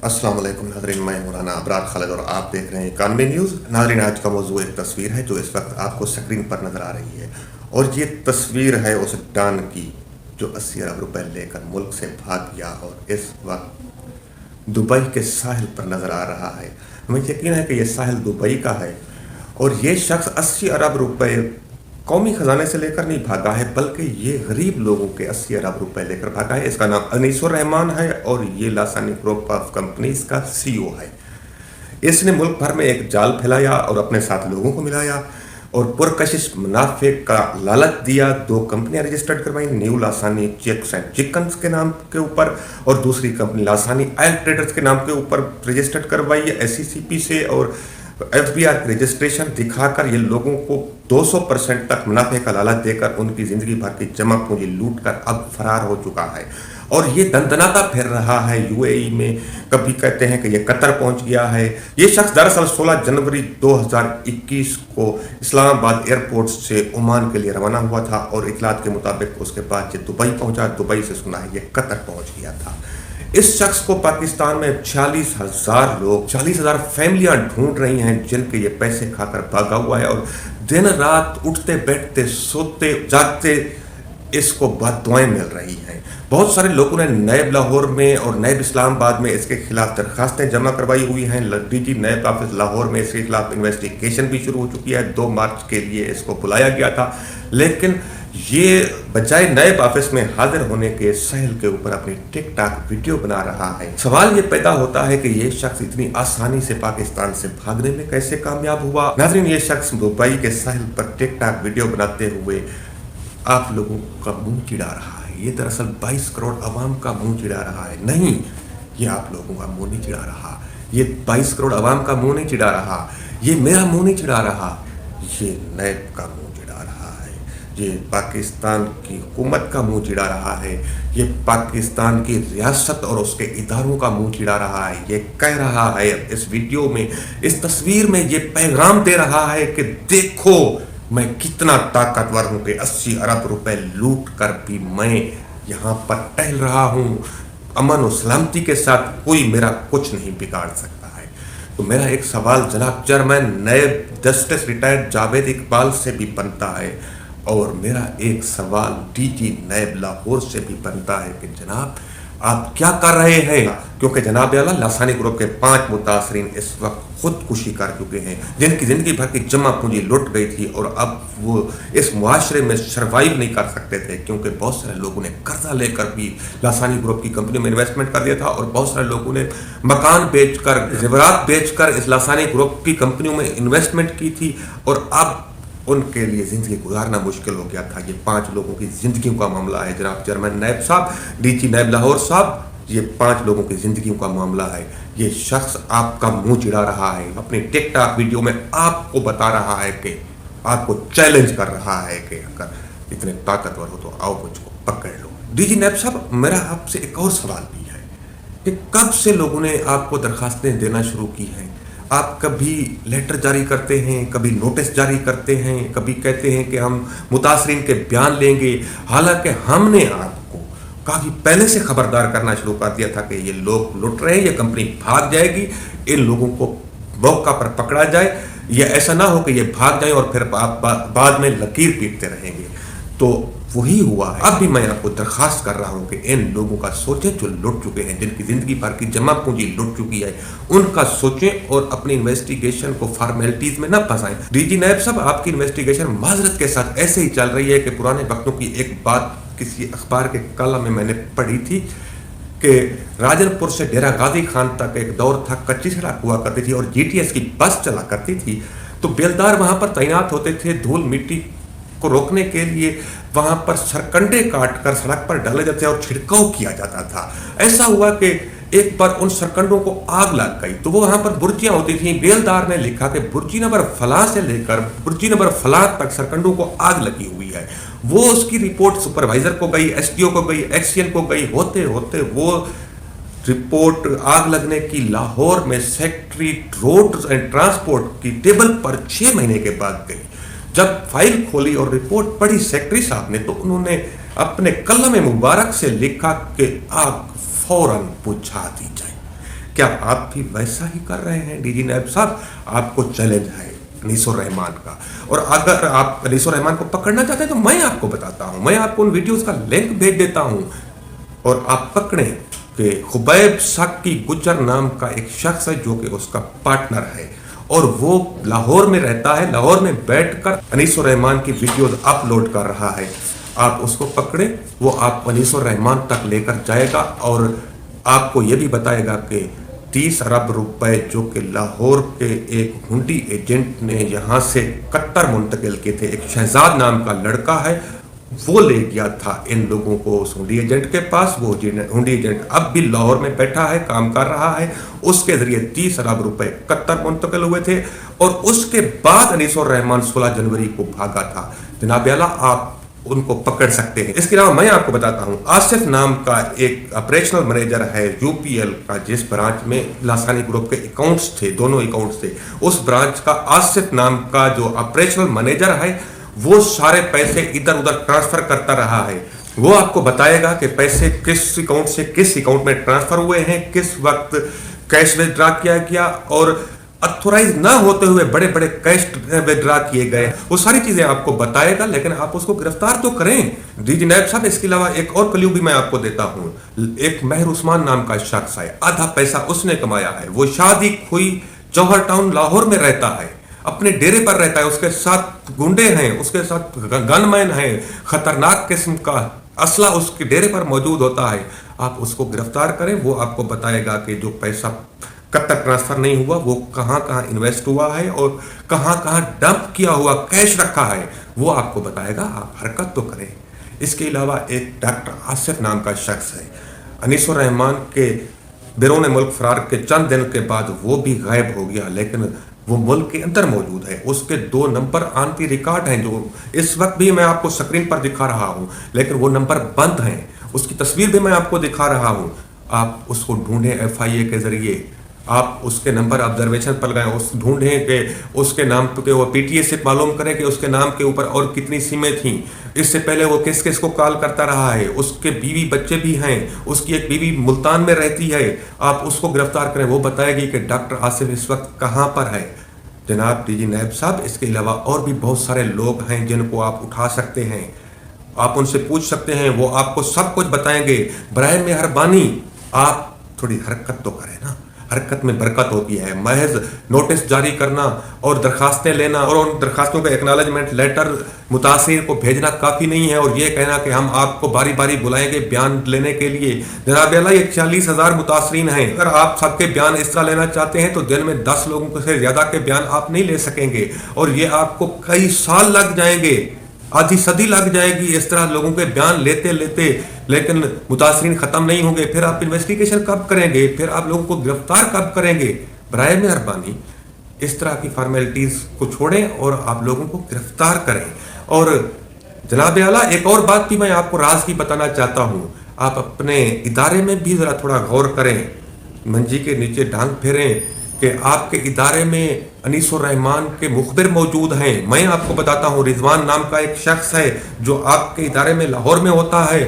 अस्सलाम वालेकुम नाज़रीन, मैं मौलाना अबरार खालिद और आप देख रहे हैं इकॉनमी न्यूज़। नाज़रीन, आज का मौजू एक तस्वीर है जो इस वक्त आपको स्क्रीन पर नज़र आ रही है, और ये तस्वीर है उस डॉन की जो 80 अरब रुपए लेकर मुल्क से भाग गया और इस वक्त दुबई के साहिल पर नज़र आ रहा है। हमें यकीन है कि ये साहिल दुबई का है और ये शख्स 80 अरब रुपए कौमी खजाने से लेकर नहीं भागा है, बल्कि ये गरीब लोगों के 80 अरब रुपए लेकर भागा है। इसका नाम अनीसुर रहमान है और ये लासानी ग्रुप ऑफ कंपनीज का CEO है। इसने मुल्क भर में एक जाल फैलाया और अपने साथ लोगों को मिलाया और पुरकशिश मुनाफे का लालच दिया। 2 कंपनियां रजिस्टर्ड करवाई, न्यू लासानी चिक्स एंड चिकन्स के नाम के ऊपर और दूसरी कंपनी लासानी ऑयल ट्रेडर्स के नाम के ऊपर रजिस्टर्ड करवाई है SECP से, और FBR की रजिस्ट्रेशन दिखाकर ये लोगों को 200% तक मुनाफे का लालच देकर उनकी जिंदगी भर की जमा पूंजी लूट कर अब फरार हो चुका है और ये दंदनाता फिर रहा है UAE में। कभी कहते हैं कि ये कतर पहुंच गया है। ये शख्स दरअसल 16 जनवरी 2021 को इस्लामाबाद एयरपोर्ट से ओमान के लिए रवाना हुआ था और इतलात के मुताबिक उसके बाद ये दुबई पहुंचा। दुबई से सुना है ये कतर पहुंच गया था। इस शख्स को पाकिस्तान में 40,000 लोग, 40,000 फैमिलियां ढूंढ रही हैं जिनके ये पैसे खाकर भागा हुआ है और दिन रात उठते बैठते सोते जागते इसको बददुआएं मिल रही हैं। बहुत सारे लोगों ने नैब लाहौर में और नैब इस्लामाबाद में इसके खिलाफ दरखास्तें जमा करवाई हुई हैं। DG नैब ऑफिस लाहौर में इसके खिलाफ इन्वेस्टिगेशन भी शुरू हो चुकी है। 2 मार्च के लिए इसको बुलाया गया था, लेकिन ये बजाय नैब ऑफिस में हाजिर होने के साहिल के ऊपर अपनी टिकटॉक वीडियो बना रहा है। सवाल ये पैदा होता है कि ये शख्स इतनी आसानी से पाकिस्तान से भागने में कैसे कामयाब हुआ। नाज़रीन, ये शख्स दुबई के साहिल पर टिकटॉक वीडियो बनाते हुए आप लोगों का मुंह चिढ़ा रहा है। ये दरअसल 22 करोड़ अवाम का मुंह चिढ़ा रहा है। नहीं, ये आप लोगों का मुंह नहीं चिढ़ा रहा। ये 22 करोड़ अवाम का मुंह नहीं चिढ़ा रहा। ये मेरा मुंह नहीं चिढ़ा रहा। ये नैब का मुंह चिढ़ा रहा है। ये पाकिस्तान की हुकूमत का मुंह चिढ़ा रहा है। ये पाकिस्तान की रियासत और उसके इदारों का मुंह चिढ़ा रहा है। ये कह रहा है इस वीडियो में, इस तस्वीर में ये पैगाम दे रहा है कि देखो मैं कितना ताकतवर हूं कि 80 अरब रुपए लूट कर भी मैं यहाँ पर टहल रहा हूँ अमन और सलामती के साथ, कोई मेरा कुछ नहीं बिगाड़ सकता है। तो मेरा एक सवाल जनाब chairman NAB justice retired Javed Iqbal से भी बनता है और मेरा एक सवाल DG नैब लाहौर से भी बनता है कि जनाब आप क्या कर रहे हैं, क्योंकि जनाब आला लासानी ग्रुप के 5 मुतासरीन इस वक्त खुदकुशी कर चुके हैं जिनकी जिंदगी भर की जमा पूंजी लुट गई थी और अब वो इस मुआशरे में सर्वाइव नहीं कर सकते थे, क्योंकि बहुत सारे लोगों ने कर्जा लेकर भी लासानी ग्रुप की कंपनियों में इन्वेस्टमेंट कर दिया था और बहुत सारे लोगों ने मकान बेचकर, जेवरात बेचकर इस लासानी ग्रुप की कंपनियों में इन्वेस्टमेंट की थी और अब उनके लिए ज़िंदगी गुजारना मुश्किल हो गया था। ये 5 लोगों की ज़िंदगियों का मामला है जनाब चेयरमैन नैब साहब, DG नैब लाहौर साहब, ये 5 लोगों की ज़िंदगियों का मामला है। ये शख्स आपका मुंह चिढ़ा रहा है, अपनी टिकटॉक वीडियो में आपको बता रहा है कि आपको चैलेंज कर रहा है कि अगर इतने ताकतवर हो तो आओ मुझको पकड़ लो। DG नैब साहब, मेरा आपसे एक और सवाल भी है कि कब से लोगों ने आपको दरखास्तें देना शुरू की हैं? आप कभी लेटर जारी करते हैं, कभी नोटिस जारी करते हैं, कभी कहते हैं कि हम मुतासरीन के बयान लेंगे, हालांकि हमने आपको काफ़ी पहले से खबरदार करना शुरू कर दिया था कि ये लोग लुट रहे हैं, ये कंपनी भाग जाएगी, इन लोगों को मौका पर पकड़ा जाए, या ऐसा ना हो कि ये भाग जाए और फिर बाद में लकीर पीटते रहेंगे। तो वही हुआ है। अब भी मैं आपको दरखास्त कर रहा हूं कि इन लोगों का सोचें जो लुट चुके हैं, जिनकी जिंदगी भर की जमा पूंजी लुट चुकी है, उनका सोचें और अपनी इन्वेस्टिगेशन को फॉर्मेलिटीज में ना फंसाएं। DG नैब साहब, आपकी इन्वेस्टिगेशन माजरत के साथ ऐसे ही चल रही है कि पुराने वक्तों की एक बात किसी अखबार के कॉलम में मैंने पढ़ी थी कि राजनपुर से डेरा गाजी खान तक एक दौर था, कच्ची सड़क हुआ करती थी और GTS की बस चला करती थी, तो बेलदार वहां पर तैनात होते थे धूल मिट्टी को रोकने के लिए। वहां पर सरकंडे काट कर सड़क पर डाले जाते और छिड़काव किया जाता था। ऐसा हुआ कि एक बार उन सरकंडों को आग लग गई, तो वो वहां पर बुर्जियां होती थी। बेलदार ने लिखा कि बुर्जी नंबर फला से लेकर बुर्जी नंबर फला तक सरकंडों को आग लगी हुई है। वो उसकी रिपोर्ट सुपरवाइजर को गई, SDO को गई, XCN को गई, होते होते वो रिपोर्ट आग लगने की लाहौर में सेक्रेटरी रोड एंड ट्रांसपोर्ट की टेबल पर 6 महीने के बाद गई। जब फाइल खोली और रिपोर्ट पढ़ी सेक्रेटरी साहब ने, तो उन्होंने अपने कलम मुबारक से लिखा कि आग फौरन बुझा दी जाए। क्या आप भी वैसा ही कर रहे हैं? डीजी नैब साहब, आपको चैलेंज है अनीसुर रहमान का। और अगर आप अनीसुर रहमान को पकड़ना चाहते हैं तो मैं आपको बताता हूं, मैं आपको उन वीडियोस का लिंक भेज देता हूं और आप पकड़ें कि खुबैब साकी गुज्जर नाम का एक शख्स है जो कि उसका पार्टनर है और वो लाहौर में रहता है, लाहौर में बैठकर अनीसुर रहमान की वीडियोस अपलोड कर रहा है। आप उसको पकड़े, वो आप अनीसुर रहमान तक लेकर जाएगा और आपको ये भी बताएगा कि 30 अरब रुपए जो कि लाहौर के एक हुंडी एजेंट ने यहाँ से कतर मुंतकिल किए थे, एक शहजाद नाम का लड़का है, वो ले गया था इन लोगों को उस हुंडी एजेंट के पास। वो हुंडी एजेंट अब भी लाहौर में बैठा है, काम कर रहा है, उसके जरिए 30 अरब रुपए कतर मुंतकिल हुए थे और उसके बाद अनीसुर रहमान 16 जनवरी को भागा था। जनाब आला, आप उनको पकड़ सकते हैं। इसके अलावा मैं आपको बताता हूं, आसिफ नाम का एक ऑपरेशनल मैनेजर है यूपीएल का, जिस ब्रांच में लासानी ग्रुप के अकाउंट्स थे, दोनों अकाउंट्स थे, उस ब्रांच का आसिफ नाम का जो ऑपरेशनल मैनेजर है वो सारे पैसे इधर उधर ट्रांसफर करता रहा है। वो आपको बताएगा कि पैसे किस अकाउंट से किस अकाउंट में ट्रांसफर हुए हैं, किस वक्त कैश विथड्रॉ किया गया और अथोराइज ना होते हुए बड़े बड़े कैश विथड्रॉ किए गए, वो सारी चीजें आपको बताएगा। लेकिन आप उसको गिरफ्तार तो करें डीजी नैब साहब। इसके अलावा एक और क्लू भी मैं आपको देता हूं, एक महर उस्मान नाम का शख्स है, आधा पैसा उसने कमाया है, वो शादी हुई जौहर टाउन लाहौर में रहता है, अपने डेरे पर रहता है, उसके साथ गुंडे हैं, उसके साथ गनमैन हैं, खतरनाक किस्म का असला उसके डेरे पर मौजूद होता है। आप उसको गिरफ्तार करें, वो आपको बताएगा कि जो पैसा कतर ट्रांसफर नहीं हुआ वो कहां कहां इन्वेस्ट हुआ है और कहां कहां डंप किया हुआ कैश रखा है, वो आपको बताएगा। आप हरकत तो करें। इसके अलावा एक डॉक्टर आसिफ नाम का शख्स है, अनीसुर रहमान के बैरून मुल्क फरार के चंद दिन के बाद वो भी गायब हो गया, लेकिन वो मुल्क के अंदर मौजूद है। उसके 2 नंबर आंटी रिकॉर्ड हैं जो इस वक्त भी मैं आपको स्क्रीन पर दिखा रहा हूं, लेकिन वो नंबर बंद हैं। उसकी तस्वीर भी मैं आपको दिखा रहा हूं। आप उसको ढूंढें FIA के जरिए, आप उसके नंबर ऑब्जर्वेशन पर लगाएं, उस ढूंढें कि उसके नाम पे वो PTA से मालूम करें कि उसके नाम के ऊपर और कितनी सिमें थी, इससे पहले वो किस किस को कॉल करता रहा है, उसके बीवी बच्चे भी हैं, उसकी एक बीवी मुल्तान में रहती है। आप उसको गिरफ्तार करें, वो बताएगी कि डॉक्टर आसिफ इस वक्त कहाँ पर है। जनाब डीजी नैब साहब, इसके अलावा और भी बहुत सारे लोग हैं जिनको आप उठा सकते हैं, आप उनसे पूछ सकते हैं, वो आपको सब कुछ बताएंगे। बराए मेहरबानी आप थोड़ी हरकत तो करें ना, हरकत में बरकत होती है। महज नोटिस जारी करना और दरखास्तें लेना और उन दरखास्तों का एक्नॉलेजमेंट लेटर मुतासिर को भेजना काफ़ी नहीं है और ये कहना कि हम आपको बारी बारी बुलाएंगे बयान लेने के लिए। जनाब अल्लाह, ये 40,000 मुतासरीन हैं। अगर आप सबके बयान इस तरह लेना चाहते हैं तो दिन में 10 लोगों से ज़्यादा के बयान आप नहीं ले सकेंगे और ये आपको कई साल लग जाएंगे, आधी सदी लग जाएगी इस तरह लोगों के बयान लेते लेते, लेकिन मुतासरीन ख़त्म नहीं होंगे। फिर आप इन्वेस्टिगेशन कब करेंगे, फिर आप लोगों को गिरफ्तार कब करेंगे? बराए मेहरबानी इस तरह की फॉर्मेलिटीज़ को छोड़ें और आप लोगों को गिरफ्तार करें। और जनाब आला, एक और बात भी मैं आपको राज की बताना चाहता हूँ, आप अपने इदारे में भी ज़रा थोड़ा गौर करें, मंजी के नीचे ढांग फेरें कि आपके इदारे में अनीसुर रहमान के मुखबिर मौजूद हैं। मैं आपको बताता हूँ, रिजवान नाम का एक शख्स है जो आपके इदारे में लाहौर में होता है,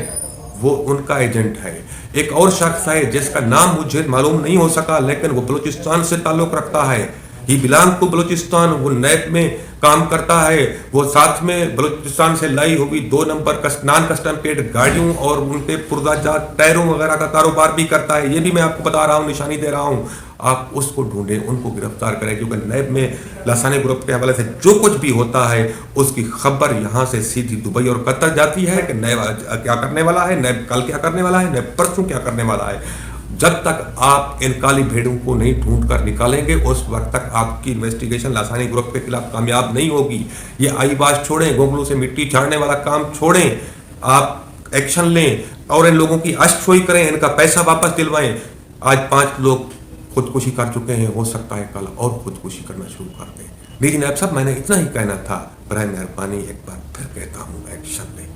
वो उनका एजेंट है। एक और शख्स है जिसका नाम मुझे मालूम नहीं हो सका, लेकिन वो बलूचिस्तान से ताल्लुक़ रखता है, ही बिलोंग टू बलूचिस्तान। वो नैब में काम करता है, वो साथ में बलूचिस्तान से लाई हुई 2 नंबर नॉन कस्टम पेड गाड़ियों और उनके पुर्जाजात टायरों वगैरह का कारोबार भी करता है। ये भी मैं आपको बता रहा हूँ, निशानी दे रहा हूँ। आप उसको ढूंढें, उनको गिरफ्तार करें, क्योंकि नैब में लासानी ग्रुप के हवाले से जो कुछ भी होता है उसकी खबर यहाँ से सीधी दुबई और कतर जाती है कि नैब क्या करने वाला है, नैब कल क्या करने वाला है, नैब परसों क्या करने वाला है। जब तक आप इन काली भेड़ों को नहीं ढूंढ कर निकालेंगे उस वक्त तक आपकी इन्वेस्टिगेशन लासानी ग्रुप के खिलाफ कामयाब नहीं होगी। ये आईबाज छोड़ें, गोगलों से मिट्टी झाड़ने वाला काम छोड़ें, आप एक्शन लें और इन लोगों की अश्तशोई करें, इनका पैसा वापस दिलवाएं। आज 5 लोग खुदकुशी कर चुके हैं, हो सकता है कल और खुदकुशी करना शुरू कर दें। डीजी नैब साहब, मैंने इतना ही कहना था। बराए मेहरबानी एक बार फिर कहता हूँ, एक्शन लें।